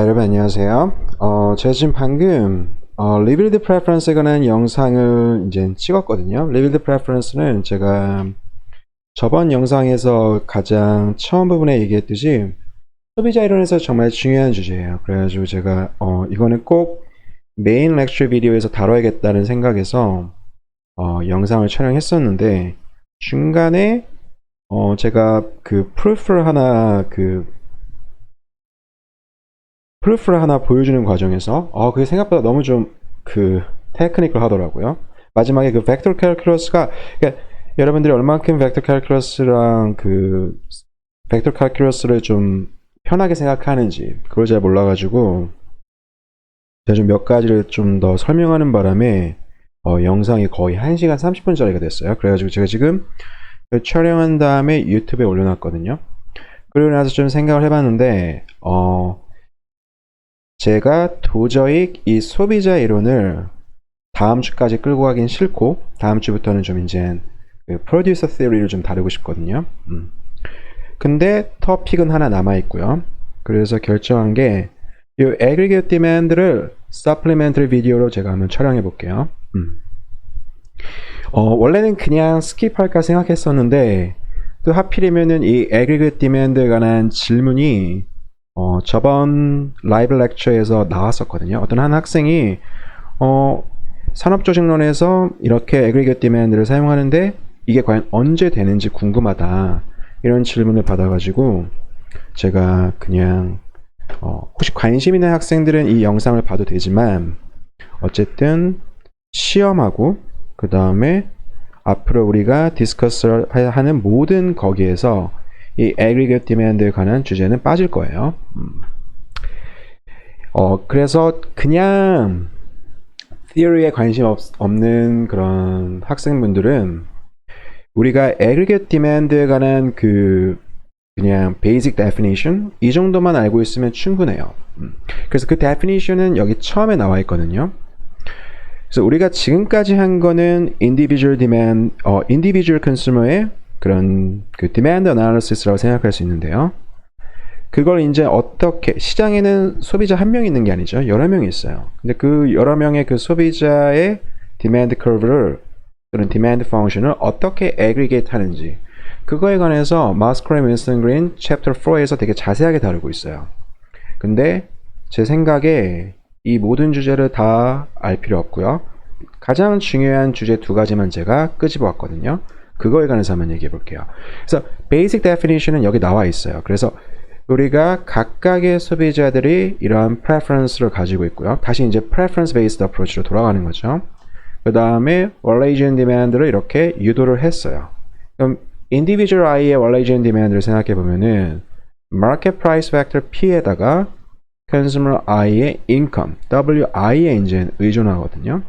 여러분 안녕하세요. 제가 지금 방금 Revealed Preference에 관한 영상을 이제 찍었거든요. Revealed Preference는 제가 저번 영상에서 가장 처음 부분에 얘기했듯이 소비자 이론에서 정말 중요한 주제예요. 그래가지고 제가 이거는 꼭 메인 렉처 비디오에서 다뤄야겠다는 생각에서 영상을 촬영했었는데 중간에 제가 그 프루프를 하나 보여주는 과정에서 그게 생각보다 너무 좀 테크니컬 하더라고요. 마지막에 그 벡터 캘큘러스가 그러니까 여러분들이 얼만큼 벡터 캘큘러스랑 벡터 캘큘러스를 좀 편하게 생각하는지 그걸 잘 몰라가지고 제가 좀 몇 가지를 좀 더 설명하는 바람에 영상이 거의 1시간 30분짜리가 됐어요. 그래가지고 제가 지금 촬영한 다음에 유튜브에 올려놨거든요. 그리고 나서 좀 생각을 해봤는데 제가 도저히 이 소비자 이론을 다음 주까지 끌고 가긴 싫고 다음 주부터는 좀 이제 프로듀서 theory를 좀 다루고 싶거든요. 근데 토픽은 하나 남아있고요. 그래서 결정한 게 이 aggregate demand를 supplementary 비디오로 제가 한번 촬영해 볼게요. 원래는 그냥 스킵할까 생각했었는데 또 하필이면은 이 aggregate demand에 관한 질문이 저번 라이브 렉처에서 나왔었거든요. 어떤 한 학생이 산업조직론에서 이렇게 aggregate demand를 사용하는데 이게 과연 언제 되는지 궁금하다 이런 질문을 받아가지고 제가 그냥 혹시 관심 있는 학생들은 이 영상을 봐도 되지만 어쨌든 시험하고 그 다음에 앞으로 우리가 디스커스 하는 모든 거기에서 이 aggregate demand에 관한 주제는 빠질 거예요. 그래서 그냥 theory에 관심 없는 그런 학생분들은 우리가 aggregate demand에 관한 그냥 basic definition 이 정도만 알고 있으면 충분해요. 그래서 그 definition은 여기 처음에 나와 있거든요. 그래서 우리가 지금까지 한 거는 individual demand, individual consumer의 그런 demand analysis라고 생각할 수 있는데요. 그걸 이제 어떻게 시장에는 소비자 한 명 있는 게 아니죠. 여러 명이 있어요. 근데 그 여러 명의 그 소비자의 demand curve를 또는 demand function을 어떻게 aggregate 하는지 그거에 관해서 마스크레 윈스턴 그린 챕터 4에서 되게 자세하게 다루고 있어요. 근데 제 생각에 이 모든 주제를 다 알 필요 없고요. 가장 중요한 주제 두 가지만 제가 끄집어 왔거든요. 그거에 관해서 한번 얘기해 볼게요. 그래서 basic definition은 여기 나와 있어요. 그래서 우리가 각각의 소비자들이 이러한 preference를 가지고 있고요. 다시 이제 preference based approach로 돌아가는 거죠. 그 다음에 Wallachian demand를 이렇게 유도를 했어요. 그럼 individual I의 Wallachian demand를 생각해 보면은 market price vector P에다가 consumer I의 income WI에 이제 의존하거든요.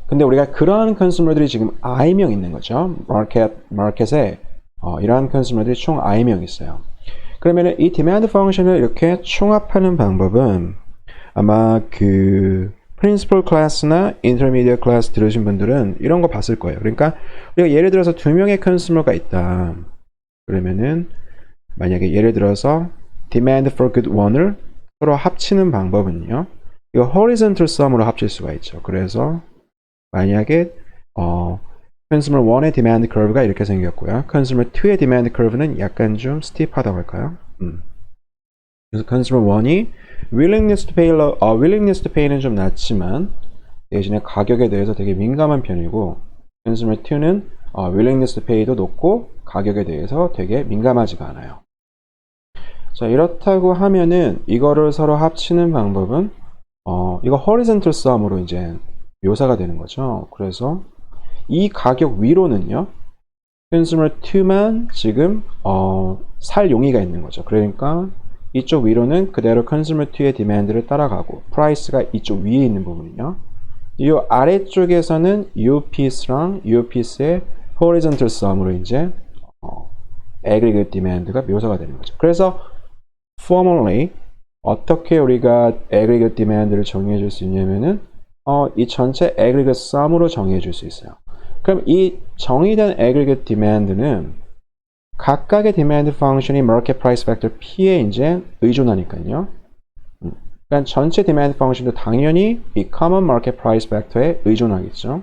근데 우리가 그러한 컨슈머들이 지금 I명 있는 거죠. 마켓에 이러한 컨슈머들이 총 I명 있어요. 그러면 이 디마ን드 펑션을 이렇게 총합하는 방법은 아마 프린시플 클래스나 인터미디어 클래스 들으신 분들은 이런 거 봤을 거예요. 그러니까 우리가 예를 들어서 두 명의 컨슈머가 있다. 그러면은 만약에 예를 들어서 demand for good one을 서로 합치는 방법은요. 이거 horizontal sum으로 합칠 수가 있죠. 그래서 만약에 consumer 1의 demand curve가 이렇게 생겼고요. consumer 2의 demand curve는 약간 좀 steep하다고 할까요? 그래서 consumer 1이 willingness to pay는 좀 낮지만 대신에 가격에 대해서 되게 민감한 편이고 consumer 2는 willingness to pay도 높고 가격에 대해서 되게 민감하지가 않아요. 자, 이렇다고 하면은 이거를 서로 합치는 방법은 이거 horizontal sum으로 이제 묘사가 되는 거죠. 그래서 이 가격 위로는요. consumer 2만 지금 살 용의가 있는 거죠. 그러니까 이쪽 위로는 그대로 consumer 2의 demand를 따라가고 price가 이쪽 위에 있는 부분이요. 이 아래쪽에서는 이 piece랑 이 piece의 horizontal sum으로 이제 aggregate demand가 묘사가 되는 거죠. 그래서 formally 어떻게 우리가 aggregate demand를 정의해 줄 수 있냐면은 이 전체 aggregate sum으로 정의해 줄 수 있어요. 그럼 이 정의된 aggregate demand는 각각의 demand function이 market price factor P에 이제 의존하니까요. 그러니까 전체 demand function도 당연히 이 common market price factor에 의존하겠죠.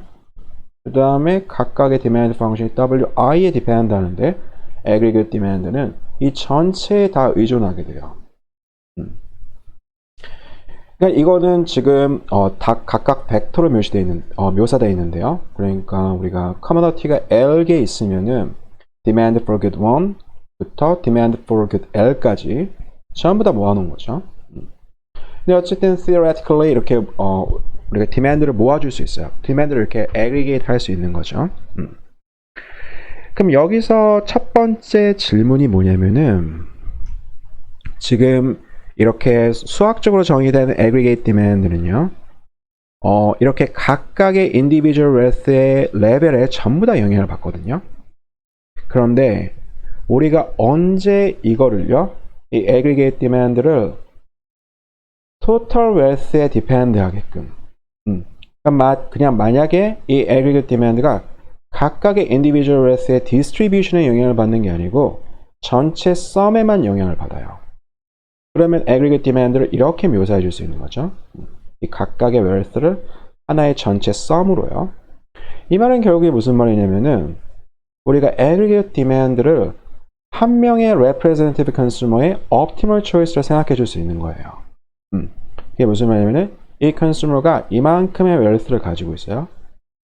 그 다음에 각각의 demand function이 WI에 depend 하는데 aggregate demand는 이 전체에 다 의존하게 돼요. 그러니까 이거는 지금 각각 벡터로 묘사되어 있는데요. 그러니까 우리가 commodity가 L개 있으면은 demand for good 1부터 demand for good L까지 전부 다 모아놓은 거죠. 근데 어쨌든 theoretically 이렇게 우리가 demand를 모아줄 수 있어요. demand를 이렇게 aggregate 할 수 있는 거죠. 그럼 여기서 첫 번째 질문이 뭐냐면은 지금 이렇게 수학적으로 정의된 aggregate demand는요. 이렇게 각각의 individual wealth의 레벨에 전부 다 영향을 받거든요. 그런데 우리가 언제 이거를요, 이 aggregate demand를 total wealth에 depend 하게끔, 그냥 만약에 이 aggregate demand가 각각의 individual wealth의 distribution에 영향을 받는 게 아니고 전체 sum에만 영향을 받아요. 그러면 aggregate demand를 이렇게 묘사해 줄 수 있는 거죠. 이 각각의 wealth를 하나의 전체 sum으로요. 이 말은 결국에 무슨 말이냐면은 우리가 aggregate demand를 한 명의 representative consumer의 optimal choice로 생각해 줄 수 있는 거예요. 이게 무슨 말이냐면은 이 consumer가 이만큼의 wealth를 가지고 있어요.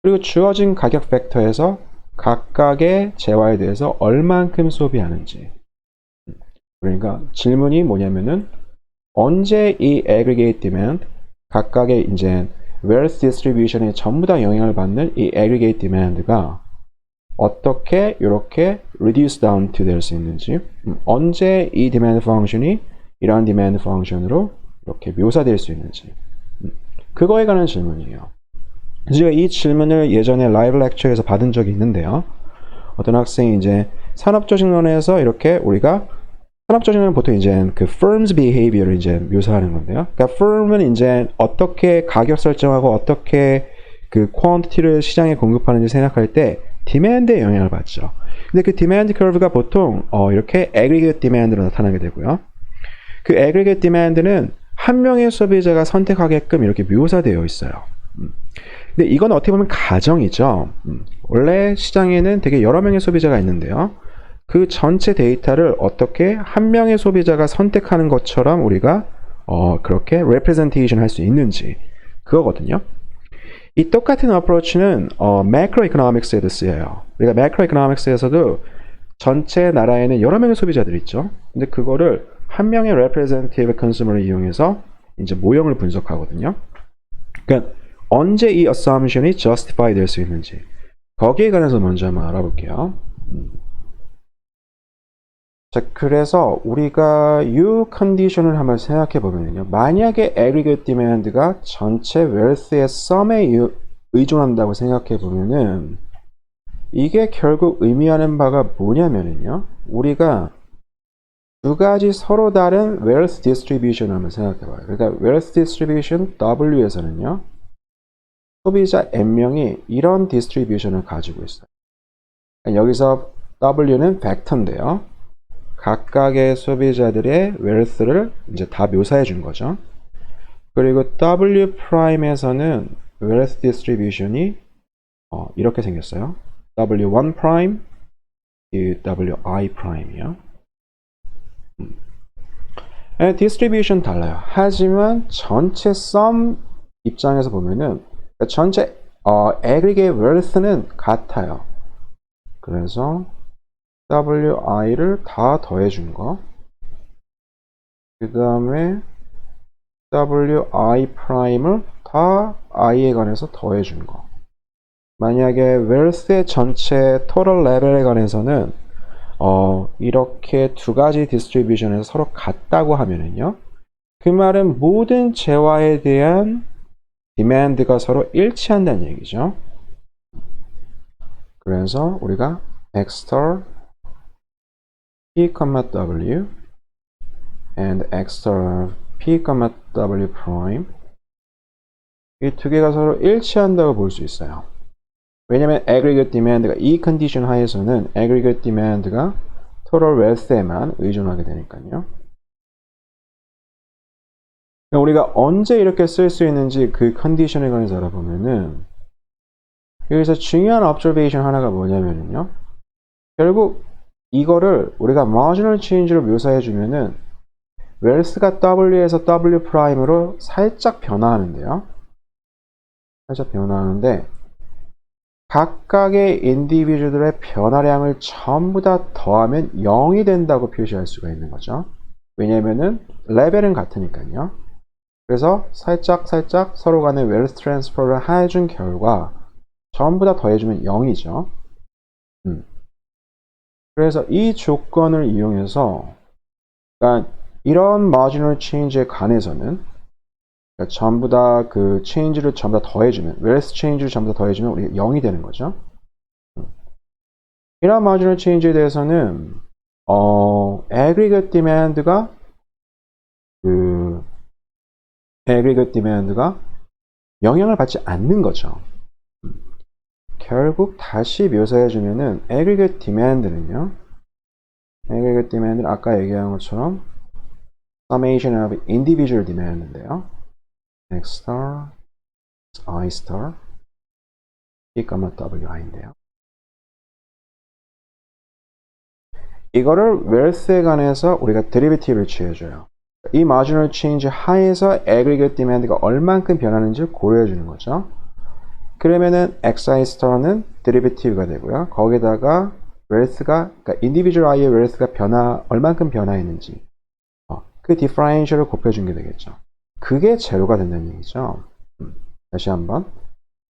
그리고 주어진 가격 팩터에서 각각의 재화에 대해서 얼만큼 소비하는지. 그러니까 질문이 뭐냐면은 언제 이 aggregate demand, 각각의 이제 wealth distribution에 전부 다 영향을 받는 이 aggregate demand가 어떻게 이렇게 reduce down to 될 수 있는지, 언제 이 demand function이 이러한 demand function으로 이렇게 묘사될 수 있는지, 그거에 관한 질문이에요. 제가 이 질문을 예전에 라이브 렉처에서 받은 적이 있는데요. 어떤 학생이 이제 산업조직론에서 이렇게 우리가 산업조직론은 보통 이제 그 firm's behavior를 이제 묘사하는 건데요. 그러니까 firm은 이제 어떻게 가격 설정하고 어떻게 그 quantity를 시장에 공급하는지 생각할 때 demand에 영향을 받죠. 근데 그 demand curve가 보통 이렇게 aggregate demand로 나타나게 되고요. 그 aggregate demand는 한 명의 소비자가 선택하게끔 이렇게 묘사되어 있어요. 근데 이건 어떻게 보면 가정이죠. 원래 시장에는 되게 여러 명의 소비자가 있는데요. 그 전체 데이터를 어떻게 한 명의 소비자가 선택하는 것처럼 우리가 그렇게 representation 할 수 있는지 그거거든요. 이 똑같은 어프로치는 macroeconomics에도 쓰여요. 우리가 macroeconomics에서도 전체 나라에는 여러 명의 소비자들이 있죠. 근데 그거를 한 명의 representative consumer를 이용해서 이제 모형을 분석하거든요. 그러니까 언제 이 assumption이 justify 될 수 있는지 거기에 관해서 먼저 한번 알아볼게요. 자, 그래서 우리가 이 컨디션을 한번 생각해 보면요. 만약에 aggregate demand가 전체 wealth의 sum에 의존한다고 생각해 보면은 이게 결국 의미하는 바가 뭐냐면요. 우리가 두 가지 서로 다른 wealth distribution을 한번 생각해 봐요. 그러니까 wealth distribution W에서는요. 소비자 N명이 이런 디스트리뷰션을 가지고 있어요. 여기서 W는 벡터인데요. 각각의 소비자들의 wealth를 이제 다 묘사해 준 거죠. 그리고 W'에서는 wealth distribution이 이렇게 생겼어요. W1', WI'이요. 디스트리뷰션 달라요. 하지만 전체 sum 입장에서 보면은 전체 aggregate wealth는 같아요. 그래서 WI를 다 더해준 거. 그 다음에 WI'을 다 I에 관해서 더해준 거. 만약에 wealth의 전체 total level에 관해서는 이렇게 두 가지 디스트리뷰션에서 서로 같다고 하면은요. 그 말은 모든 재화에 대한 demand가 서로 일치한다는 얘기죠. 그래서 우리가 X star P, W and X star P, W prime 이 두 개가 서로 일치한다고 볼 수 있어요. 왜냐면 aggregate demand가 이 컨디션 하에서는 aggregate demand가 total wealth에만 의존하게 되니까요. 우리가 언제 이렇게 쓸 수 있는지 그 컨디션에 관해서 알아보면은 여기서 중요한 observation 하나가 뭐냐면요. 결국 이거를 우리가 marginal change로 묘사해 주면은 wealth가 W에서 W 프라임으로 살짝 변화하는데요. 살짝 변화하는데 각각의 인디비주들의 변화량을 전부 다 더하면 0이 된다고 표시할 수가 있는 거죠. 왜냐면은 레벨은 같으니까요. 그래서 살짝 서로 간의 웨alth 트랜스퍼를 해준 결과 전부 다 더해주면 0이죠. 그래서 이 조건을 이용해서 그러니까 이런 marginal change에 관해서는 그러니까 전부 다 그 change를 전부 다 더해주면 웨alth change를 전부 다 더해주면 우리 0이 되는 거죠. 이런 marginal change에 대해서는 aggregate demand가 영향을 받지 않는 거죠. 결국 다시 묘사해주면은 aggregate demand는요. aggregate demand는 아까 얘기한 것처럼 summation of individual demand인데요. x star, I star, E, WI인데요. 이거를 wealth에 관해서 우리가 derivative를 취해줘요. 이 marginal change 하에서 aggregate demand가 얼만큼 변하는지 고려해주는 거죠. 그러면은 xi star는 derivative가 되고요. 거기다가 wealth가, 그러니까 individual i의 wealth가 얼만큼 변화했는지 그 differential을 곱해준 게 되겠죠. 그게 제로가 된다는 얘기죠. 다시 한번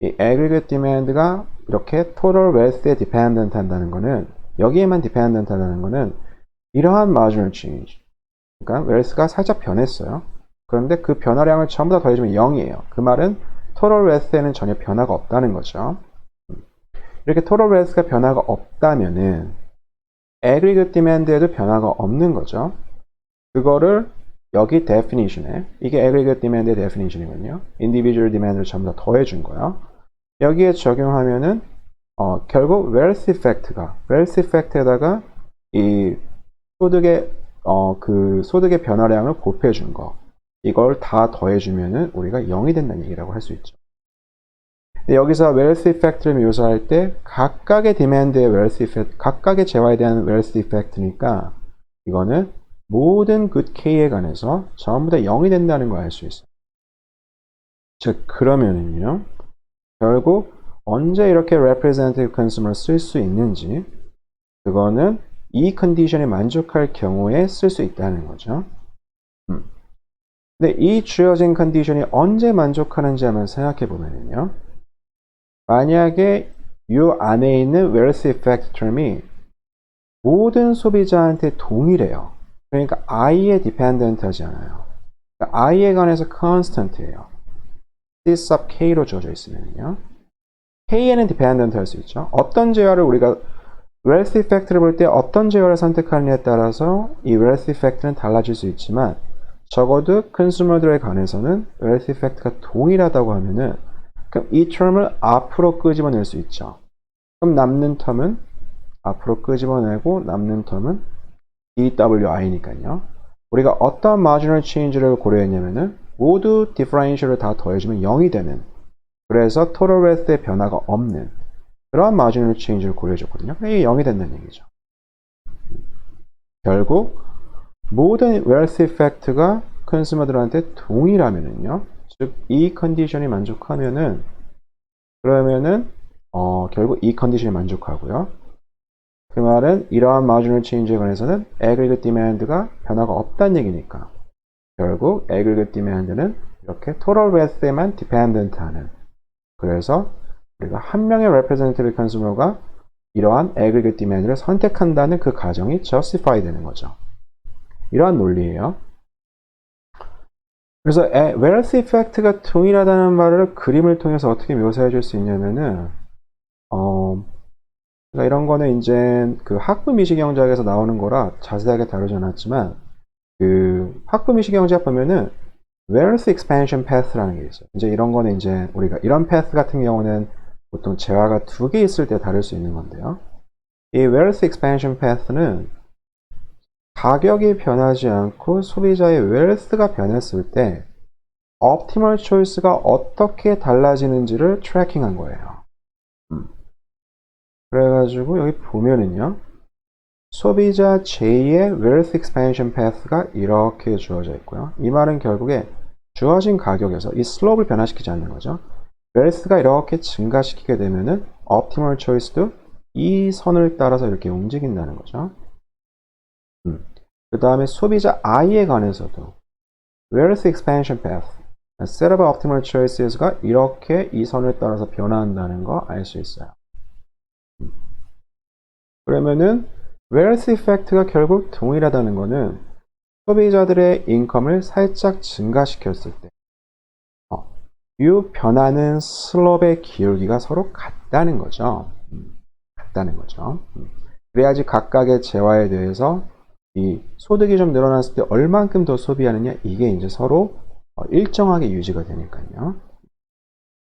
이 aggregate demand가 이렇게 total wealth에 dependent 한다는 거는 여기에만 dependent 한다는 거는 이러한 marginal change 그러니까 wealth가 살짝 변했어요. 그런데 그 변화량을 전부 다 더해주면 0이에요. 그 말은 total wealth에는 전혀 변화가 없다는 거죠. 이렇게 total wealth가 변화가 없다면은 aggregate demand에도 변화가 없는 거죠. 그거를 여기 definition에 이게 aggregate demand의 definition이거든요. individual demand를 전부 다 더해준 거예요. 여기에 적용하면은 결국 wealth effect에다가 이 소득의 변화량을 곱해준 거 이걸 다 더해주면은 우리가 0이 된다는 얘기라고 할 수 있죠. 여기서 wealth effect를 묘사할 때 각각의 demand의 wealth effect, 각각의 재화에 대한 wealth effect니까 이거는 모든 good K에 관해서 전부 다 0이 된다는 걸 알 수 있어요. 즉 그러면은요. 결국 언제 이렇게 representative consumer를 쓸 수 있는지 그거는 이 컨디션에 만족할 경우에 쓸 수 있다는 거죠. 근데 이 주어진 컨디션이 언제 만족하는지 한번 생각해 보면요. 만약에 이 안에 있는 wealth effect term이 모든 소비자한테 동일해요. 그러니까 I에 dependent 하지 않아요. 그러니까 I에 관해서 constant예요. C sub K로 주어져 있으면요. K에는 dependent 할 수 있죠. 어떤 재화를 우리가 wealth effect를 볼 때 어떤 재화를 선택하느냐에 따라서 이 wealth effect는 달라질 수 있지만 적어도 consumer들에 관해서는 wealth effect가 동일하다고 하면은 그럼 이 term을 앞으로 끄집어낼 수 있죠. 그럼 남는 term은 앞으로 끄집어내고 남는 term은 DWI니까요. 우리가 어떤 marginal change를 고려했냐면은 모두 differential을 다 더해주면 0이 되는 그래서 total wealth의 변화가 없는 그런 marginal change를 고려해줬거든요. 이게 0이 된다는 얘기죠. 결국 모든 wealth effect가 consumer들한테 동일하면은요. 즉 이 컨디션이 만족하면은 그러면은 결국 이 컨디션이 만족하고요. 그 말은 이러한 marginal change에 관해서는 aggregate demand가 변화가 없다는 얘기니까 결국 aggregate demand는 이렇게 total wealth에만 dependent 하는 그래서 우리가 한 명의 representative consumer가 이러한 aggregate demand를 선택한다는 그 가정이 justify 되는 거죠. 이러한 논리예요. 그래서 wealth effect가 동일하다는 말을 그림을 통해서 어떻게 묘사해 줄 수 있냐면은 그러니까 이런 거는 이제 그 학부 미시경제학에서 나오는 거라 자세하게 다루지 않았지만 그 학부 미시경제학 보면은 wealth expansion path라는 게 있어요. 이제 이런 거는 이제 우리가 이런 path 같은 경우는 보통 재화가 두 개 있을 때 다룰 수 있는 건데요. 이 wealth expansion path는 가격이 변하지 않고 소비자의 웰스가 변했을 때 optimal choice가 어떻게 달라지는지를 트래킹한 거예요. 그래가지고 여기 보면은요. 소비자 J의 wealth expansion path가 이렇게 주어져 있고요. 이 말은 결국에 주어진 가격에서 이 슬로프를 변화시키지 않는 거죠. wealth가 이렇게 증가시키게 되면은 optimal choice도 이 선을 따라서 이렇게 움직인다는 거죠. 그 다음에 소비자 I에 관해서도 wealth expansion path, set of optimal choices가 이렇게 이 선을 따라서 변화한다는 거 알 수 있어요. 그러면은 wealth effect가 결국 동일하다는 거는 소비자들의 인컴을 살짝 증가시켰을 때 이 변하는 슬롭의 기울기가 서로 같다는 거죠. 같다는 거죠. 그래야지 각각의 재화에 대해서 이 소득이 좀 늘어났을 때 얼만큼 더 소비하느냐 이게 이제 서로 일정하게 유지가 되니까요.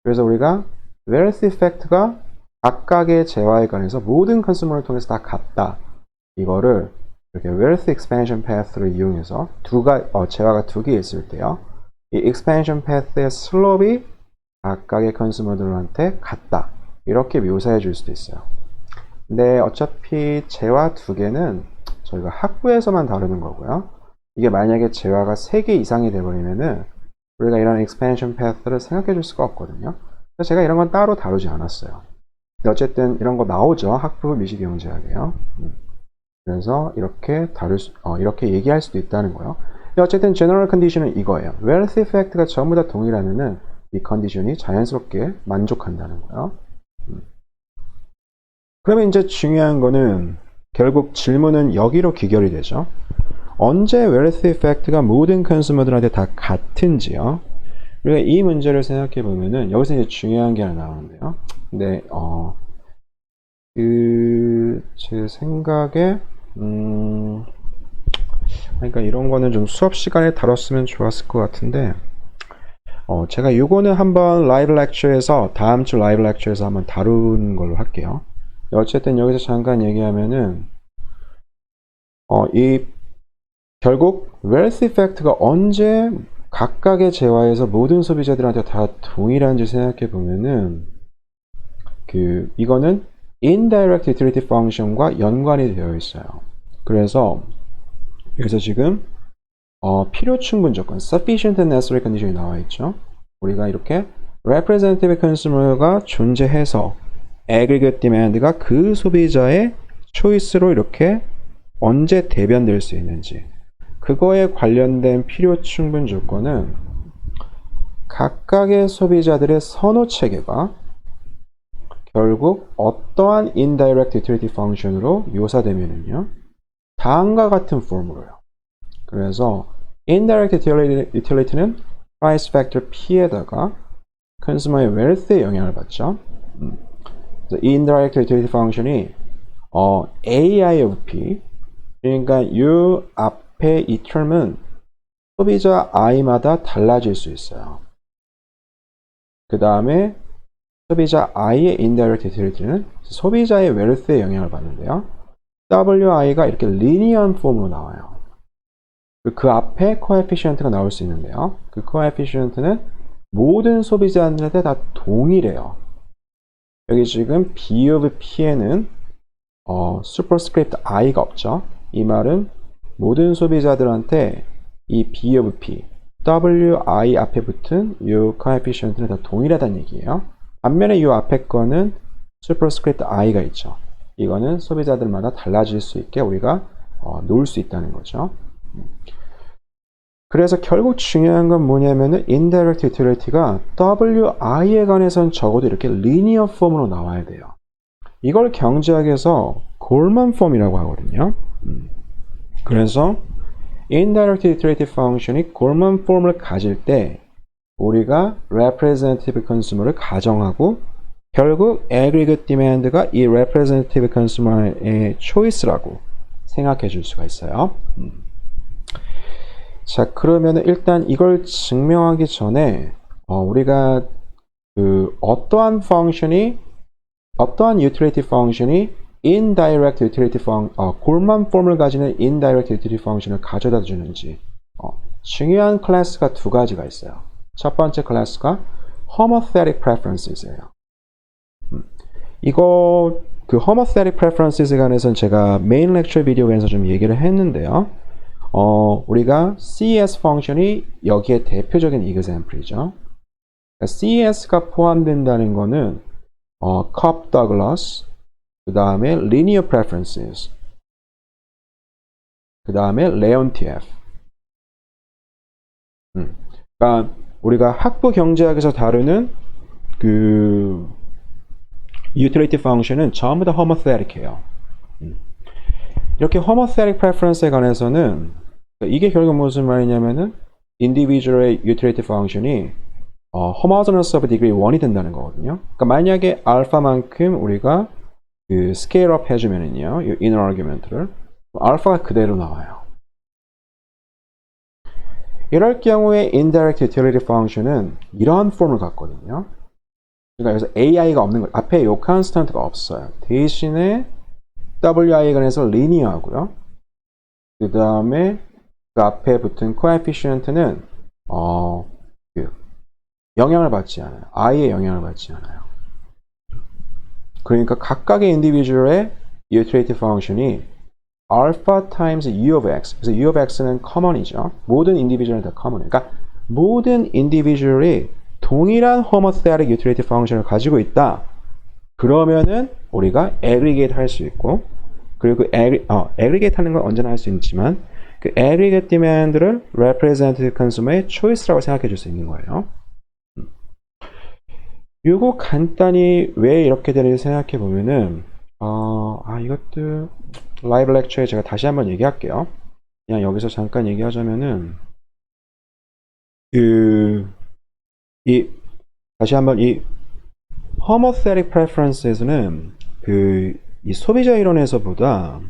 그래서 우리가 wealth effect가 각각의 재화에 관해서 모든 컨슈머를 통해서 다 같다. 이거를 이렇게 wealth expansion path를 이용해서 재화가 두 개 있을 때요. 이 expansion path의 슬롭이 각각의 컨슈머들한테 같다. 이렇게 묘사해 줄 수도 있어요. 근데 어차피 재화 두 개는 저희가 학부에서만 다루는 거고요. 이게 만약에 재화가 3개 이상이 돼버리면은 우리가 이런 expansion path를 생각해 줄 수가 없거든요. 그래서 제가 이런 건 따로 다루지 않았어요. 근데 어쨌든 이런 거 나오죠. 학부 미시경제학이요. 그래서 이렇게 이렇게 얘기할 수도 있다는 거예요. 근데 어쨌든 general condition은 이거예요. wealth effect가 전부 다 동일하면은 이 컨디션이 자연스럽게 만족한다는 거예요. 그러면 이제 중요한 거는 결국 질문은 여기로 귀결이 되죠. 언제 wealth effect가 모든 컨슈머들한테 다 같은지요? 우리가 이 문제를 생각해 보면은 여기서 이제 중요한 게 하나 나오는데요. 근데 제 생각에 그러니까 이런 거는 좀 수업 시간에 다뤘으면 좋았을 것 같은데 제가 요거는 한번 라이브 렉처에서 다음 주 라이브 렉처에서 한번 다루는 걸로 할게요. 어쨌든 여기서 잠깐 얘기하면은 이 결국 wealth effect가 언제 각각의 재화에서 모든 소비자들한테 다 동일한지 생각해 보면은 이거는 indirect utility function과 연관이 되어 있어요. 그래서 여기서 지금 필요 충분 조건 sufficient and necessary condition이 나와 있죠. 우리가 이렇게 representative consumer가 존재해서 aggregate demand가 그 소비자의 초이스로 이렇게 언제 대변될 수 있는지 그거에 관련된 필요 충분 조건은 각각의 소비자들의 선호 체계가 결국 어떠한 indirect utility function으로 묘사되면은요 다음과 같은 폼으로요. 그래서 indirect utility는 price factor P에다가 consumer의 wealth에 영향을 받죠. 그래서 이 indirect utility function이 AI of P 그러니까 이 앞에 이 term은 소비자 I마다 달라질 수 있어요. 그 다음에 소비자 I의 indirect utility는 소비자의 wealth에 영향을 받는데요. WI가 이렇게 linear 폼으로 나와요. 그 앞에 coefficient가 나올 수 있는데요. 그 coefficient는 모든 소비자들한테 다 동일해요. 여기 지금 B of P에는 superscript I가 없죠. 이 말은 모든 소비자들한테 이 B of P, WI 앞에 붙은 이 coefficient는 다 동일하다는 얘기예요. 반면에 이 앞에 거는 superscript I가 있죠. 이거는 소비자들마다 달라질 수 있게 우리가 놓을 수 있다는 거죠. 그래서 결국 중요한 건 뭐냐면은 indirect utility가 WI에 관해서는 적어도 이렇게 linear 폼으로 나와야 돼요. 이걸 경제학에서 골만 폼이라고 하거든요. 그래서 indirect utility function이 골만 폼을 가질 때 우리가 representative consumer를 가정하고 결국 aggregate demand가 이 representative consumer의 choice라고 생각해 줄 수가 있어요. 자, 그러면 일단 이걸 증명하기 전에 우리가 어떠한 utility function이 indirect utility 골만 폼을 가지는 indirect utility function을 가져다 주는지 중요한 클래스가 두 가지가 있어요. 첫 번째 클래스가 homothetic preferences예요. 이거 그 homothetic preferences에 관해서는 제가 메인 렉처 비디오에서 좀 얘기를 했는데요. 우리가 CES 펑션이 여기에 대표적인 example이죠. 그러니까 CES가 포함된다는 거는 Cobb-Douglas, 그 다음에 linear preferences, 그 다음에 Leontief. 그러니까 우리가 학부 경제학에서 다루는 그 utility function은 전부 다 homothetic해요. 이렇게 homothetic preference에 관해서는 이게 결국 무슨 말이냐면은 individual의 utility function이 homogeneous of degree 1이 된다는 거거든요. 그러니까 만약에 알파만큼 우리가 그 scale up 해주면은요, 이 inner argument를 알파가 그대로 나와요. 이럴 경우에 indirect utility function은 이런 폼을 갖거든요. 그러니까 여기서 AI가 없는 거예요. 앞에 요 constant가 없어요. 대신에 WI에 관해서 linear하고요. 그 다음에 그 앞에 붙은 coefficient는 영향을 받지 않아요. I의 영향을 받지 않아요. 그러니까 각각의 individual의 utility function이 alpha times u of x. 그래서 u of x는 common이죠. 모든 individual은 다 common이에요. 그러니까 모든 individual이 동일한 homothetic utility function을 가지고 있다. 그러면은 우리가 aggregate 할 수 있고, 그리고 aggregate 하는 건 언제나 할 수 있지만 그 aggregate demand를 representative consumer의 choice라고 생각해 줄 수 있는 거예요. 요거 간단히 왜 이렇게 되는지 생각해 보면은 이것도 라이브 렉처에 제가 다시 한번 얘기할게요. 그냥 여기서 잠깐 얘기하자면은 다시 한번 이 homothetic preferences는 이 소비자 이론에서보다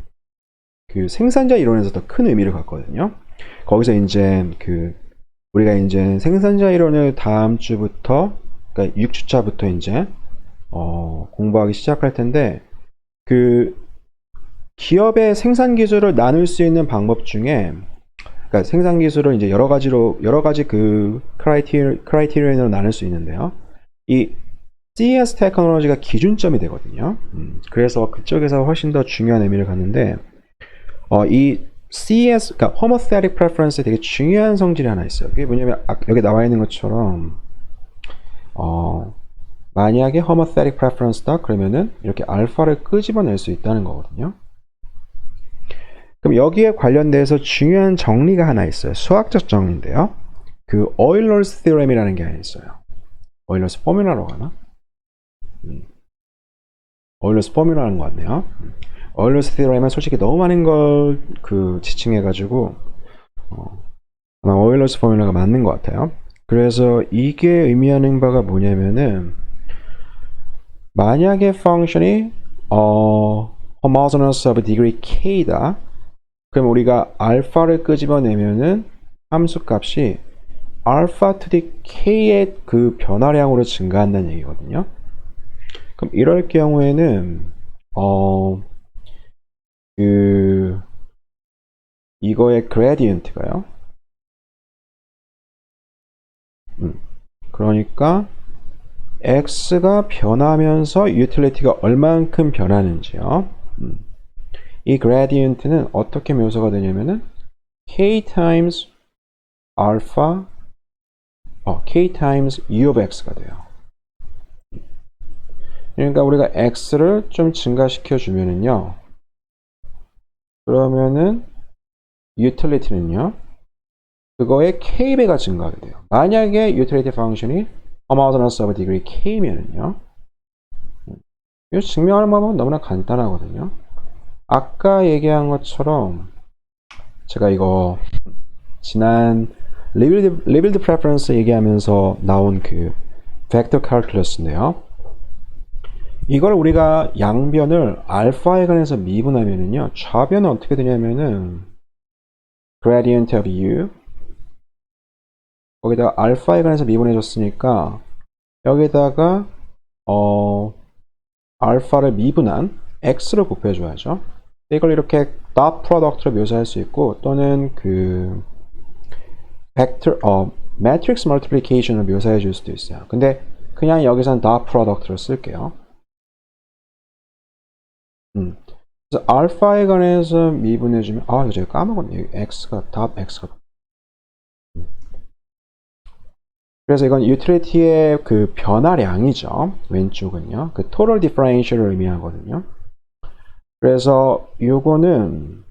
그 생산자 이론에서 더 큰 의미를 갖거든요. 거기서 이제 우리가 이제 생산자 이론을 다음 주부터, 그러니까 6주차부터 이제 공부하기 시작할 텐데, 기업의 생산 기술을 나눌 수 있는 방법 중에, 그러니까 생산 기술을 이제 여러 가지 그 크라이테리언으로 나눌 수 있는데요. 이 CES 테크놀로지가 기준점이 되거든요. 그래서 그쪽에서 훨씬 더 중요한 의미를 갖는데, 이 CES, 그러니까 homothetic preference에 되게 중요한 성질이 하나 있어요. 그게 뭐냐면 여기 나와 있는 것처럼 만약에 homothetic preference다 그러면은 이렇게 알파를 끄집어낼 수 있다는 거거든요. 그럼 여기에 관련돼서 중요한 정리가 하나 있어요. 수학적 정리인데요. 그 Euler's theorem이라는 게 하나 있어요. Euler's formula라고 하나? Euler's formula라는 것 같네요. Euler's theorem은 솔직히 너무 많은 걸 지칭해가지고 아마 Euler's formula가 맞는 것 같아요. 그래서 이게 의미하는 바가 뭐냐면은 만약에 펑션이 homogeneous of degree k다. 그럼 우리가 알파를 끄집어내면은 함수값이 alpha to the k의 그 변화량으로 증가한다는 얘기거든요. 그럼 이럴 경우에는 이거의 gradient가요. 그러니까 x가 변하면서 utility가 얼만큼 변하는지요. 이 gradient는 어떻게 묘사가 되냐면은 k times alpha k times u of x가 돼요. 그러니까 우리가 x를 좀 증가시켜 주면은요. 그러면은 utility는요. 그거의 k배가 증가하게 돼요. 만약에 utility function이 homogeneous of degree k면은요. 이거 증명하는 방법은 너무나 간단하거든요. 아까 얘기한 것처럼 제가 이거 지난 revealed preference 얘기하면서 나온 그 vector calculus인데요. 이걸 우리가 양변을 알파에 관해서 미분하면은요. 좌변은 어떻게 되냐면은 gradient of u 거기다가 알파에 관해서 미분해 줬으니까 여기다가 알파를 미분한 x로 곱해줘야죠. 이걸 이렇게 dot product로 묘사할 수 있고 또는 그 vector matrix multiplication을 묘사해 줄 수도 있어요. 근데 그냥 여기서는 dot product로 쓸게요. 그래서 알파에 관해서 미분해주면 이거 제가 까먹었네. x가 dot x가 그래서 이건 유틸리티의 그 변화량이죠. 왼쪽은요. 그 total differential을 의미하거든요. 그래서 요거는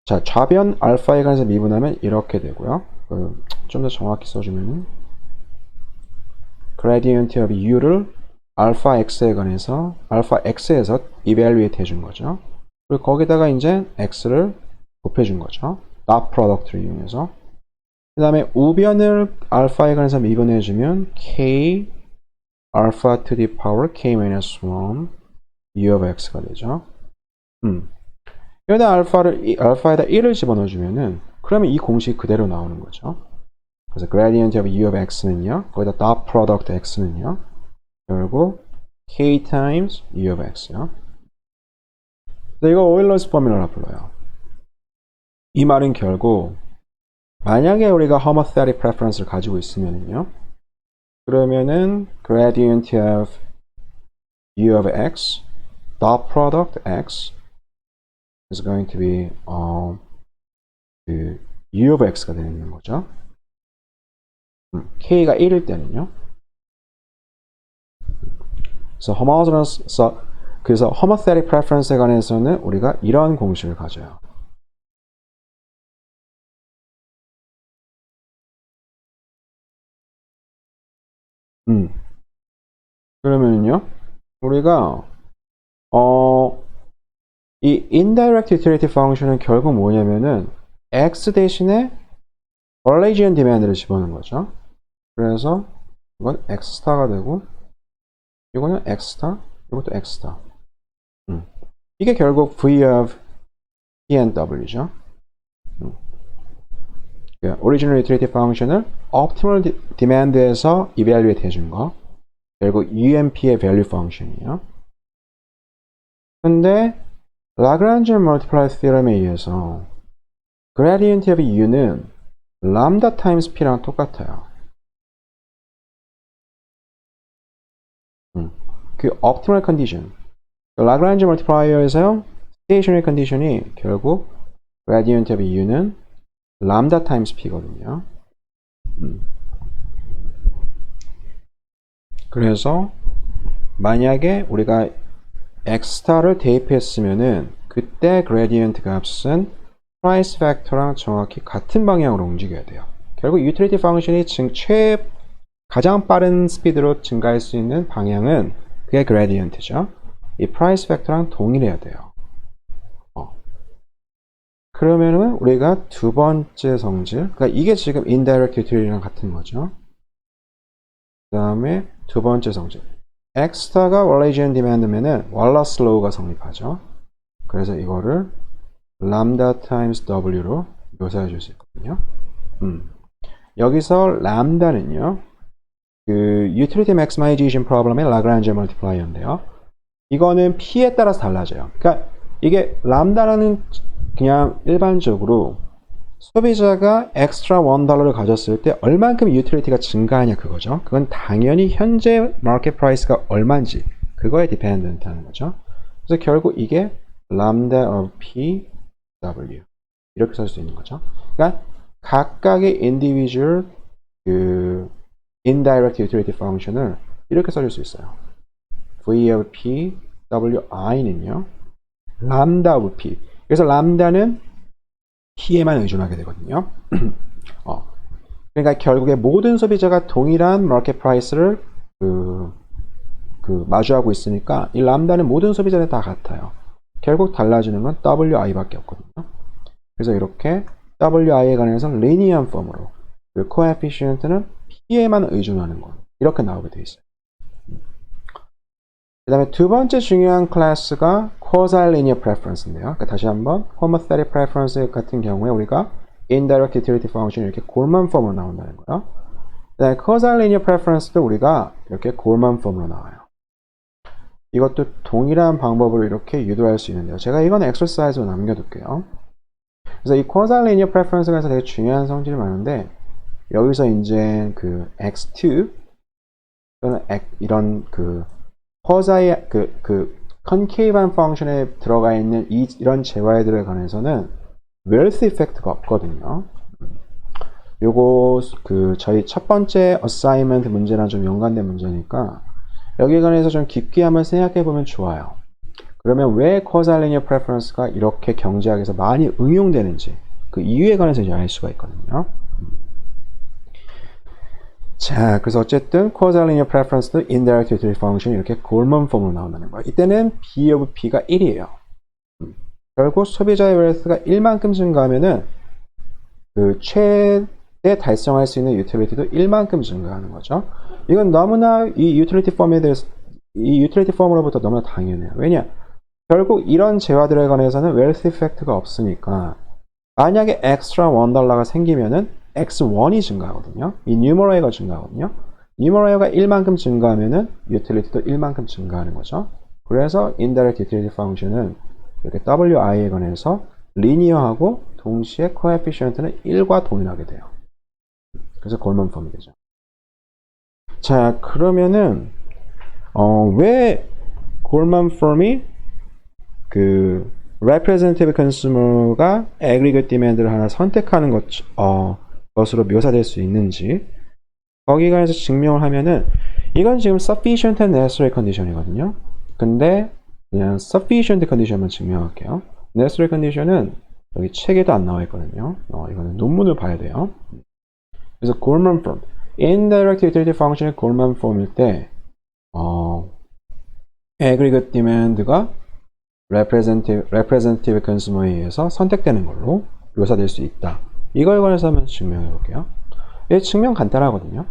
자, 좌변 알파에 관해서 미분하면 이렇게 되고요. 좀 더 정확히 써주면은 gradient of u를 알파 x에 관해서 알파 x에서 evaluate 해준 거죠. 그리고 거기다가 이제 x를 곱해준 거죠. dot product를 이용해서. 그 다음에 우변을 알파에 관해서 미분해주면 k alpha to the power k-1 u of x가 되죠. 여기다 알파에다 1을 집어넣어주면은 그러면 이 공식이 그대로 나오는 거죠. 그래서 gradient of u of x는요. 거기다 dot product x는요. 결국 k times u of x요. 이거 오일러스 포뮬러라 불러요. 이 말은 결국 만약에 우리가 homothetic preference를 가지고 있으면요. 그러면은 gradient of u of x dot product x is going to be 그 u of x가 되는 거죠. k가 1일 때는요. 그래서 homothetic preference에 관해서는 우리가 이런 공식을 가져요. 그러면요, 우리가 이 indirect utility function은 결국 뭐냐면은 x 대신에 Walrasian demand를 집어넣는 거죠. 그래서 이건 x 스타가 되고 이거는 x 스타, 이것도 x 스타. 이게 결국 v of p&w죠. Original utility function을 optimal demand에서 evaluate 해준 거. 결국 UMP의 value function이에요. 근데 Lagrange multiplier theorem에 의해서 gradient of u는 lambda times p랑 똑같아요. 그 optimal condition, Lagrange multiplier에서 stationary condition이 결국 gradient of u는 lambda times p거든요. 그래서 만약에 우리가 x를 대입했으면은 그때 gradient 값은 price factor랑 정확히 같은 방향으로 움직여야 돼요. 결국 utility function이 가장 빠른 스피드로 증가할 수 있는 방향은 그게 gradient죠. 이 price factor랑 동일해야 돼요. 그러면은 우리가 두 번째 성질, 그러니까 이게 지금 indirect utility랑 같은 거죠. 그 다음에 두 번째 성질. X가 Walrasian demand면은 Wallace law가 성립하죠. 그래서 이거를 lambda times W로 묘사해 줄 수 있거든요. 여기서 lambda는요, 그 utility maximization problem의 Lagrange multiplier인데요. 이거는 P에 따라서 달라져요. 그러니까 이게 람다라는 그냥 일반적으로 소비자가 엑스트라 $1를 가졌을 때 얼만큼 유틸리티가 증가하냐 그거죠. 그건 당연히 현재 마켓 프라이스가 얼마인지 그거에 디펜던트 하는 거죠. 그래서 결국 이게 lambda of p w 이렇게 쓸 수 있는 거죠. 그러니까 각각의 individual 그 indirect utility function을 이렇게 써줄 수 있어요. v of p w i는요 lambda of p. 그래서 람다는 P에만 의존하게 되거든요. 그러니까 결국에 모든 소비자가 동일한 마켓 프라이스를 마주하고 있으니까 이 람다는 모든 소비자들 다 같아요. 결국 달라지는 건 WI밖에 없거든요. 그래서 이렇게 WI에 관해서 리니어한 폼으로 그 코에피시언트는 P에만 의존하는 거 이렇게 나오게 돼 있어요. 그 다음에 두 번째 중요한 클래스가 quasi-linear preference인데요. 그러니까 다시 한번 homothetic preference 같은 경우에 우리가 indirect utility function 이렇게 골만 폼으로 나온다는 거예요. 그 다음에 quasi-linear preference도 우리가 이렇게 골만 폼으로 나와요. 이것도 동일한 방법으로 이렇게 유도할 수 있는데요. 제가 이건 엑서사이즈로 남겨둘게요. 그래서 이 quasi linear preference가 되게 중요한 성질이 많은데 여기서 이제 그 x2 또는 이런 그 quasi 그 컨케이브한 펑션에 들어가 있는 이런 재화들에 관해서는 웰스 이펙트가 없거든요. 요거 그 저희 첫 번째 어사이먼트 문제랑 좀 연관된 문제니까 여기에 관해서 좀 깊게 한번 생각해 보면 좋아요. 그러면 왜 quasi linear preference가 이렇게 경제학에서 많이 응용되는지 그 이유에 관해서 이제 알 수가 있거든요. 자, 그래서 어쨌든 quasi linear preference도 indirect utility function 이렇게 골먼 폼으로 나온다는 거예요. 이때는 b of p가 1이에요. 결국 소비자의 웰스가 1만큼 증가하면은 그 최대 달성할 수 있는 유틸리티도 1만큼 증가하는 거죠. 이건 너무나 이 유틸리티 폼에 대해서 이 유틸리티 폼으로부터 너무나 당연해요. 왜냐? 결국 이런 재화들에 관해서는 웰스 이펙트가 없으니까 만약에 엑스트라 $1가 생기면은 x1이 증가하거든요. 이 뉴머레이가 증가하거든요. 뉴머레이가 1만큼 증가하면은 유틸리티도 1만큼 증가하는 거죠. 그래서 indirect utility function은 이렇게 wi에 관해서 리니어하고 동시에 coefficient는 1과 동일하게 돼요. 그래서 골먼 폼이 되죠. 자, 그러면은 왜 골먼 폼이 그 representative consumer가 aggregate demand를 하나 선택하는 것으로 묘사될 수 있는지 거기에 관해서 증명을 하면은 이건 지금 sufficient and necessary condition이거든요. 근데 그냥 sufficient condition만 증명할게요. necessary condition은 여기 책에도 안 나와 있거든요. 이거는 논문을 봐야 돼요. 그래서 Goldman form, indirect utility function의 Goldman form일 때 aggregate demand가 representative consumer에 의해서 선택되는 걸로 묘사될 수 있다. 이걸 관해서 한번 증명해 볼게요. 이 증명 간단하거든요.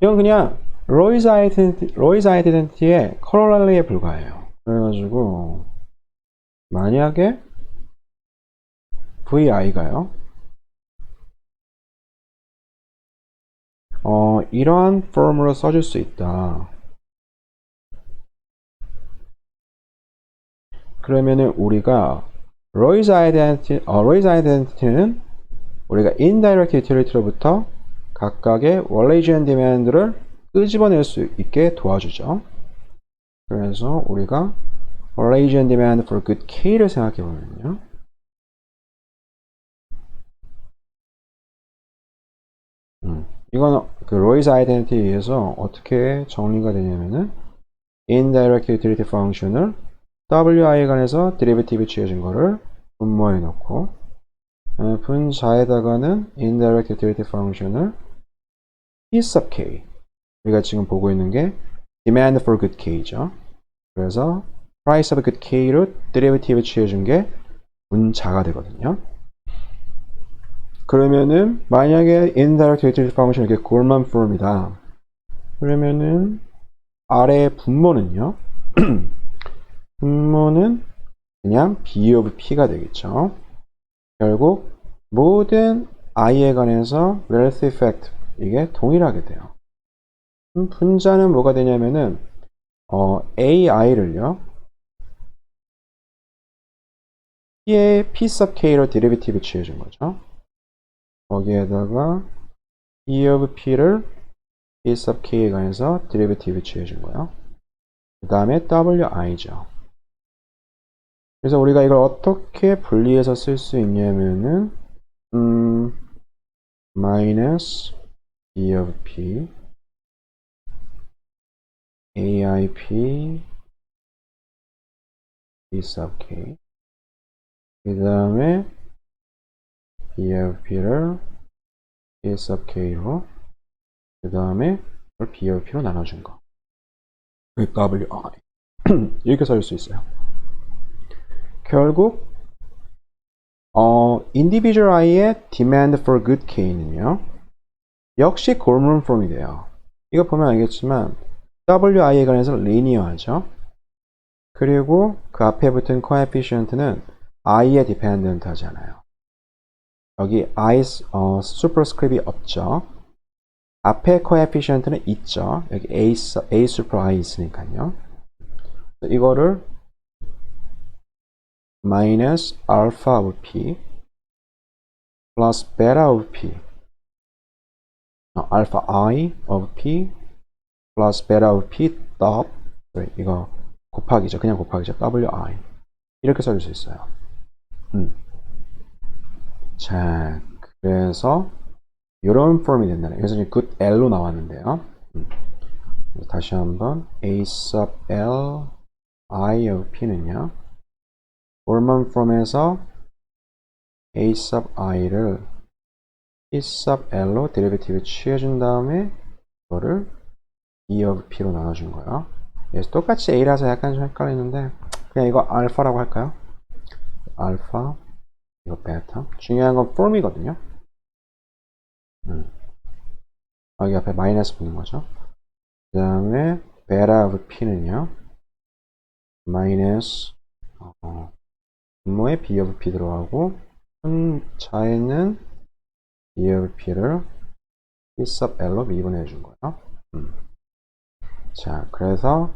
이건 그냥 Roy's identity의 corollary에 불과해요. 그래가지고 만약에 VI가요. 이러한 폼으로 써줄 수 있다. 그러면은 우리가 Roy's identity는 우리가 indirect utility로부터 각각의 Wallacean demand를 끄집어낼 수 있게 도와주죠. 그래서 우리가 Wallacean demand for good K를 생각해 보면요. 이건 그 Roy's identity에 의해서 어떻게 정리가 되냐면은 indirect utility function을 wi에 관해서 derivative 취해진 거를 분모해 놓고 분자에다가는 indirect utility function을 p sub k 우리가 지금 보고 있는 게 demand for good k죠. 그래서 price of good k로 derivative 취해준 게 분자가 되거든요. 그러면은 만약에 indirect utility function 이렇게 골만 form이다. 그러면은 아래의 분모는요. 분모는 그냥 b of p가 되겠죠. 결국 모든 i에 관해서 wealth effect 이게 동일하게 돼요. 분자는 뭐가 되냐면은 ai를요. p의 p sub k로 derivative 취해준 거죠. 거기에다가 e of p를 p sub k에 관해서 derivative 취해준 거예요. 그 다음에 wi죠. 그래서 우리가 이걸 어떻게 분리해서 쓸 수 있냐면은 minus e of p aip p sub k 그 다음에 b of p를 p sub k로 그 다음에 b of p로 나눠준 거 wi 이렇게 써줄 수 있어요. 결국 individual i의 demand for good k는요 역시 골문 폼이 돼요. 이거 보면 알겠지만 wi에 관해서 리니어하죠. 그리고 그 앞에 붙은 coefficient는 i에 dependent 하잖아요. 여기 i superscript이 없죠. 앞에 coefficient는 있죠. 여기 a super i 있으니까요. 이거를 minus alpha of p plus beta of p alpha i of p plus beta of p dot 이거 곱하기죠. 그냥 곱하기죠. wi 이렇게 써줄 수 있어요. 자, 그래서 이런 폼이 된다네. 그래서 지금 good L로 나왔는데요. 다시 한번 a sub L I of P는요. Forman form에서 a sub I를 P sub L로 데리베티브 취해준 다음에 이거를 E of P로 나눠준 거예요. 그래서 똑같이 A라서 약간 좀 헷갈리는데 그냥 이거 알파라고 할까요? 알파 이거 베타. 중요한 건 form이거든요. 여기 앞에 마이너스 붙는 거죠. 그 다음에 베타 of P는요. 마이너스 분모에 B of P 들어가고 자에는 B of P를 P sub L로 미분해 준 거예요. 자, 그래서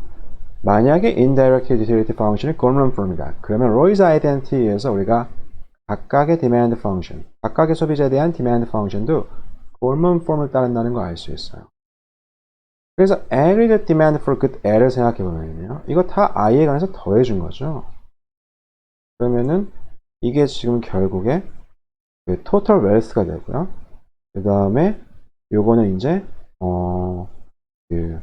만약에 indirect utility function이 Gorman form이다. 그러면 Roy's identity에서 우리가 각각의 demand function, 각각의 소비자에 대한 demand function도 Gorman form을 따른다는 걸 알 수 있어요. 그래서 aggregate demand for good L을 생각해 보면요, 이거 다 i에 관해서 더해 준 거죠. 그러면은 이게 지금 결국에 그 total wealth가 되고요. 그 다음에 요거는 이제 그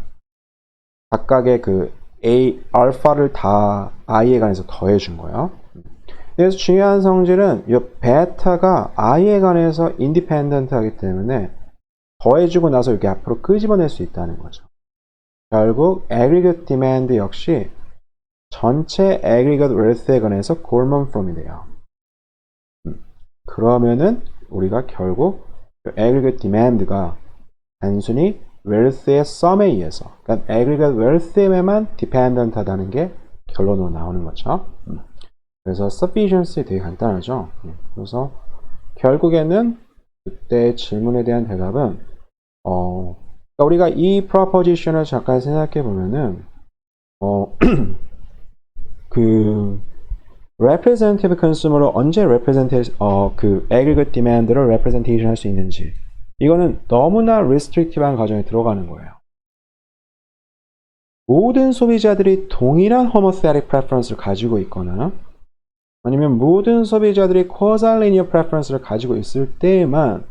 각각의 그 A 알파를 다 i에 관해서 더해 준 거예요. 그래서 중요한 성질은 이 베타가 i에 관해서 인디펜던트 하기 때문에 더해주고 나서 이렇게 앞으로 끄집어낼 수 있다는 거죠. 결국 aggregate demand 역시 전체 aggregate wealth에 관해서 Gorman form이 돼요. 그러면은 우리가 결국 aggregate demand가 단순히 wealth의 sum에 의해서, 그러니까 aggregate wealth에만 dependent 하다는 게 결론으로 나오는 거죠. 그래서 sufficiency 되게 간단하죠. 그래서 결국에는 그때 질문에 대한 대답은 그러니까 우리가 이 proposition을 잠깐 생각해 보면은 그 representative consumer로 언제 그 aggregate demand를 representation 할 수 있는지, 이거는 너무나 restrictive한 과정에 들어가는 거예요. 모든 소비자들이 동일한 homothetic preference를 가지고 있거나 아니면 모든 소비자들이 causal linear preference를 가지고 있을 때만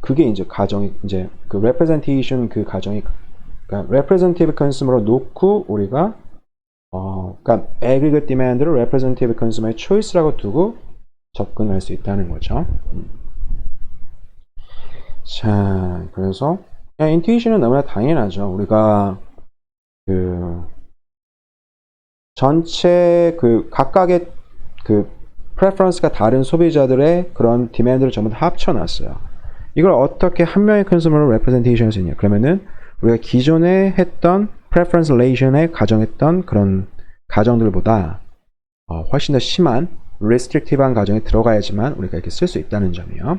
그게 이제 가정이 이제 그 representation 그 가정이 그러니까 representative consumer로 놓고 우리가 그러니까 aggregate demand를 representative consumer의 choice라고 두고 접근할 수 있다는 거죠. 자, 그래서 intuition은 너무나 당연하죠. 우리가 그 전체 그 각각의 그 preference가 다른 소비자들의 그런 demand를 전부 다 합쳐놨어요. 이걸 어떻게 한 명의 consumer로 representation 할 수 있냐? 그러면은 우리가 기존에 했던 preference relation에 가정했던 그런 가정들보다 훨씬 더 심한 restrictive한 가정에 들어가야지만 우리가 이렇게 쓸 수 있다는 점이요.